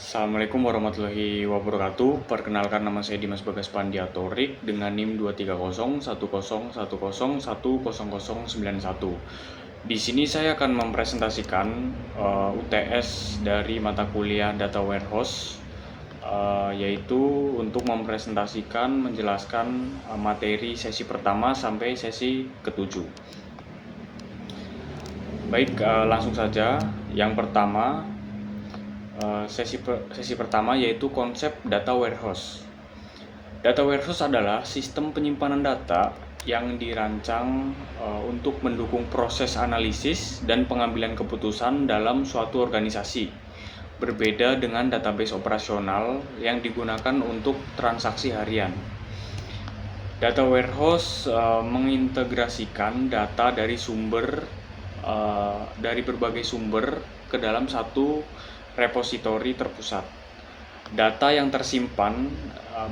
Assalamualaikum warahmatullahi wabarakatuh. Perkenalkan, nama saya Dimas Bagas Pandiatorik dengan NIM 2301010101091. Di sini saya akan mempresentasikan UTS dari mata kuliah Data Warehouse, yaitu untuk mempresentasikan, menjelaskan materi sesi pertama sampai sesi ketujuh. Baik, langsung saja. Yang pertama, sesi pertama yaitu konsep data warehouse. Data warehouse adalah sistem penyimpanan data yang dirancang untuk mendukung proses analisis dan pengambilan keputusan dalam suatu organisasi. Berbeda dengan database operasional yang digunakan untuk transaksi harian. Data warehouse mengintegrasikan data dari berbagai sumber ke dalam satu repositori terpusat. Data yang tersimpan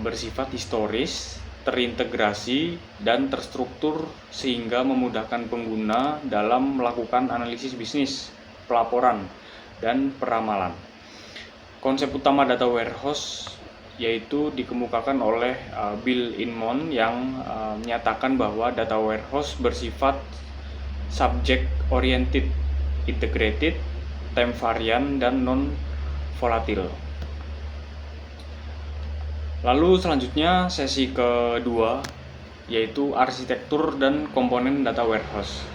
bersifat historis, terintegrasi, dan terstruktur sehingga memudahkan pengguna dalam melakukan analisis bisnis, pelaporan, dan peramalan. Konsep utama data warehouse yaitu dikemukakan oleh Bill Inmon yang menyatakan bahwa data warehouse bersifat subject oriented, integrated, time variant, dan non volatil. Lalu selanjutnya sesi kedua yaitu arsitektur dan komponen data warehouse.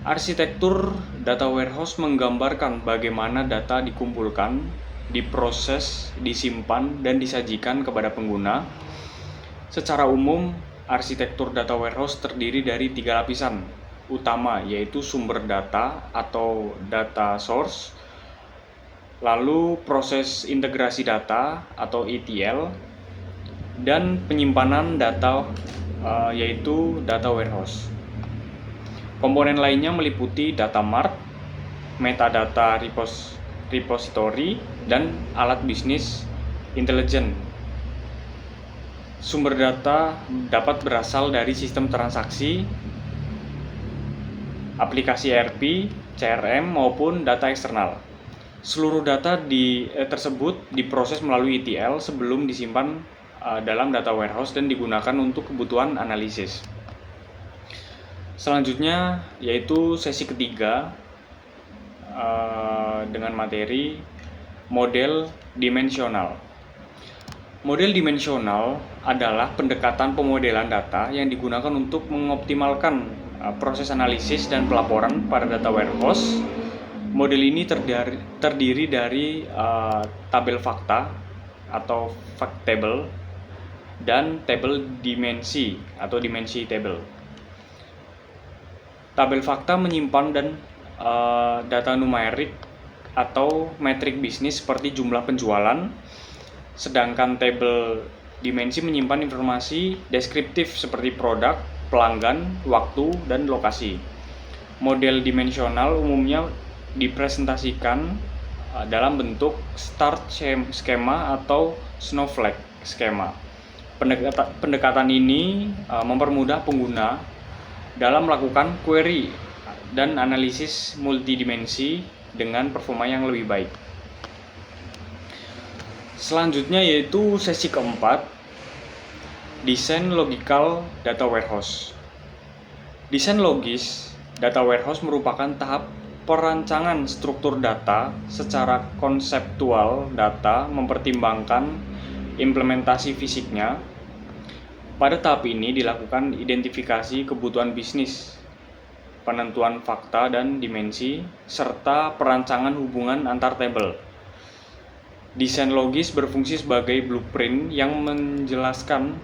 Arsitektur data warehouse menggambarkan bagaimana data dikumpulkan, diproses, disimpan, dan disajikan kepada pengguna. Secara umum, arsitektur data warehouse terdiri dari 3 lapisan utama, yaitu sumber data atau data source, lalu proses integrasi data atau ETL, dan penyimpanan data yaitu data warehouse. Komponen lainnya meliputi data mart, metadata repository, dan alat bisnis intelijen. Sumber data dapat berasal dari sistem transaksi, aplikasi ERP, CRM, maupun data eksternal. Seluruh data tersebut diproses melalui ETL sebelum disimpan dalam data warehouse dan digunakan untuk kebutuhan analisis. Selanjutnya yaitu sesi ketiga dengan materi model dimensional. Model dimensional adalah pendekatan pemodelan data yang digunakan untuk mengoptimalkan proses analisis dan pelaporan pada data warehouse. Model ini terdiri dari tabel fakta atau fact table dan tabel dimensi atau dimensi table. Tabel fakta menyimpan dan data numerik atau metrik bisnis seperti jumlah penjualan, sedangkan tabel dimensi menyimpan informasi deskriptif seperti produk, pelanggan, waktu, dan lokasi. Model dimensional umumnya dipresentasikan dalam bentuk star skema atau snowflake skema. Pendekatan ini mempermudah pengguna dalam melakukan query dan analisis multidimensi dengan performa yang lebih baik. Selanjutnya yaitu sesi keempat, desain logical data warehouse. Desain logis data warehouse merupakan tahap perancangan struktur data secara konseptual. Data mempertimbangkan implementasi fisiknya. Pada tahap ini dilakukan identifikasi kebutuhan bisnis, penentuan fakta dan dimensi, serta perancangan hubungan antar tabel. Desain logis berfungsi sebagai blueprint yang menjelaskan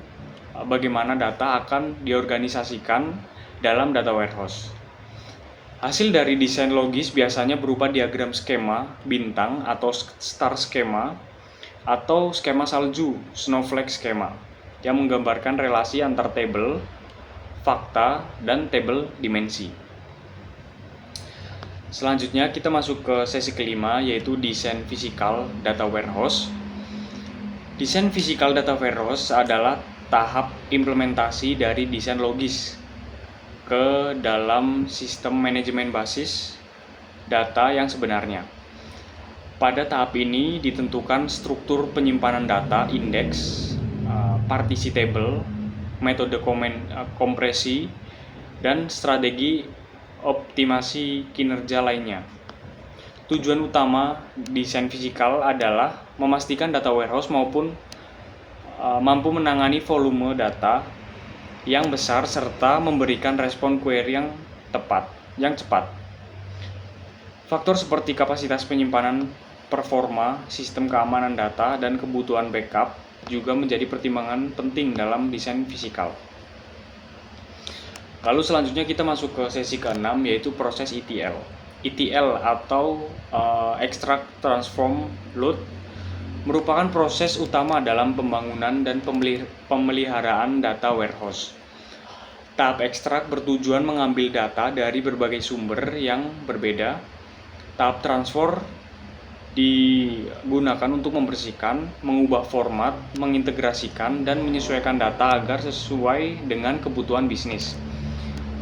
bagaimana data akan diorganisasikan dalam data warehouse. Hasil dari desain logis biasanya berupa diagram skema bintang atau star skema atau skema salju snowflake skema yang menggambarkan relasi antar tabel fakta dan tabel dimensi. Selanjutnya kita masuk ke sesi kelima yaitu desain physical data warehouse. Desain physical data warehouse adalah tahap implementasi dari desain logis ke dalam sistem manajemen basis data yang sebenarnya. Pada tahap ini ditentukan struktur penyimpanan data, indeks, partisi table, metode kompresi, dan strategi optimasi kinerja lainnya. Tujuan utama desain fisikal adalah memastikan data warehouse mampu menangani volume data yang besar serta memberikan respon query yang cepat. Faktor seperti kapasitas penyimpanan, performa, sistem keamanan data, dan kebutuhan backup juga menjadi pertimbangan penting dalam desain fisikal. Lalu selanjutnya kita masuk ke sesi ke-6, yaitu proses ETL. ETL atau Extract Transform Load merupakan proses utama dalam pembangunan dan pemeliharaan data warehouse. Tahap ekstrak bertujuan mengambil data dari berbagai sumber yang berbeda. Tahap transfer digunakan untuk membersihkan, mengubah format, mengintegrasikan, dan menyesuaikan data agar sesuai dengan kebutuhan bisnis.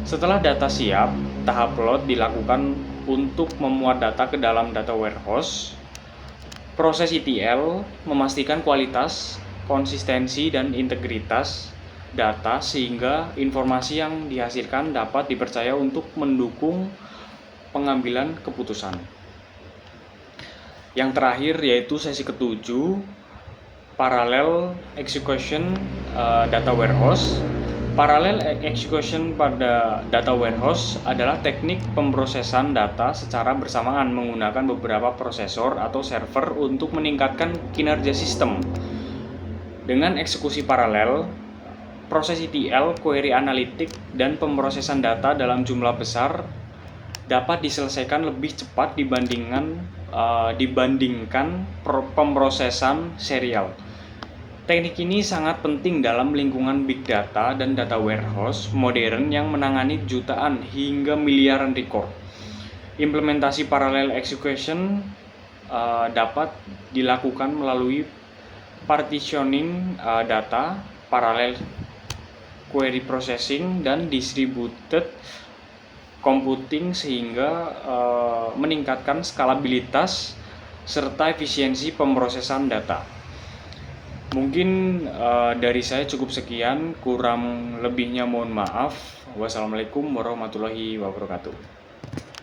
Setelah data siap, tahap load dilakukan untuk memuat data ke dalam data warehouse. Proses ETL memastikan kualitas, konsistensi, dan integritas data sehingga informasi yang dihasilkan dapat dipercaya untuk mendukung pengambilan keputusan. Yang terakhir yaitu sesi ke-7, Parallel Execution Data Warehouse. Parallel execution pada data warehouse adalah teknik pemrosesan data secara bersamaan menggunakan beberapa prosesor atau server untuk meningkatkan kinerja sistem. Dengan eksekusi paralel, proses ETL, query analitik, dan pemrosesan data dalam jumlah besar dapat diselesaikan lebih cepat dibandingkan pemrosesan serial. Teknik ini sangat penting dalam lingkungan big data dan data warehouse modern yang menangani jutaan hingga miliaran record. Implementasi parallel execution dapat dilakukan melalui partitioning data, parallel query processing, dan distributed computing sehingga meningkatkan skalabilitas serta efisiensi pemrosesan data. Mungkin dari saya cukup sekian, kurang lebihnya mohon maaf. Wassalamualaikum warahmatullahi wabarakatuh.